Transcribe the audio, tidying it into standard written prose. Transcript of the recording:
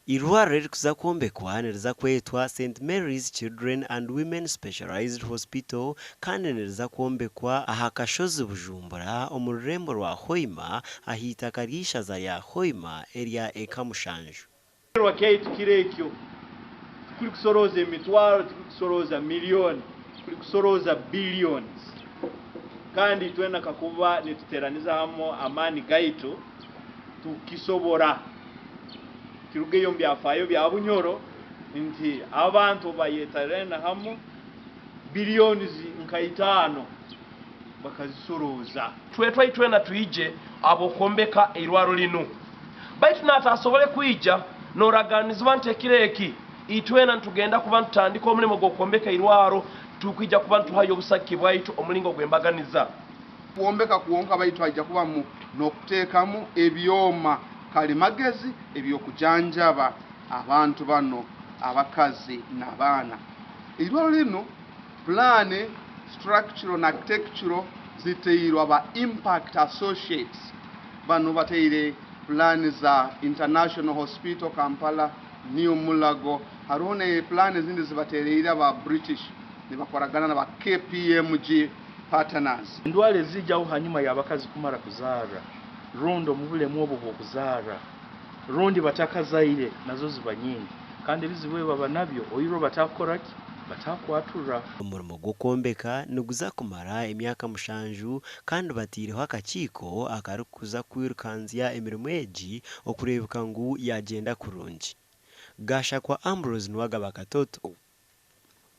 Eirwariro rikuza kwombekwa niriza kwetwa St Mary's Children and Women Specialized Hospital kandi niriza kwombekwa aha kashozi Bujumbura omu rurembo rwa Hoima ah'itaka ry'ishaza rya Hoima erya eka mushanju. Wakaitu kirekyo kuri kusoroza emitwaro, kuri kusoroza miliyoni, kuri kusoroza billions, kandi twena kakuba nituteraniza hamo amani gaitu tukisobora kirugeyo mbyafayo bya bunyoro nti abantu bayetarena hamo billions nka 5 bakazisoroza twena tuije abo kombeka eirwariro lino baitu natasobole kuija noraganizibwa ntekireki itwena ntugenda kuba ntandika omulimo gwokombeka eirwariro tukwija kuba ntuhayo obusaki bwaitu omulingo gwembaganiza kuombeka kuwonka baitu ajja kuba mu n'okuteekamu ebyoma kalimagezi ebyokujanjaba abantu bano abakazi n'abaana. Eirwariro lino plan structural na architectural ziteirwa ba impact associates bano bateire plan za International Hospital Kampala, New Mulago, harone plan zindi zibatereira ba British nibakoragana na ba KPMG partners. Endwale zijjawo hanyuma y'abakazi kumara kuzaara rondo mu bulemu obwo bw'okuzaara rondi batakazaire nazo ziba nyingi kandi bizibu baba nabyo oyiro batakoraki batakwatura. Omurimo gw'okwombeka niguza kumara emyaka mushanju kandi batiireho akakiiko akarikuza kwirukanzya emirimo egi okureebeka ngu yagenda kurungi. Gashakwa Ambrose Nwagaba Katoto.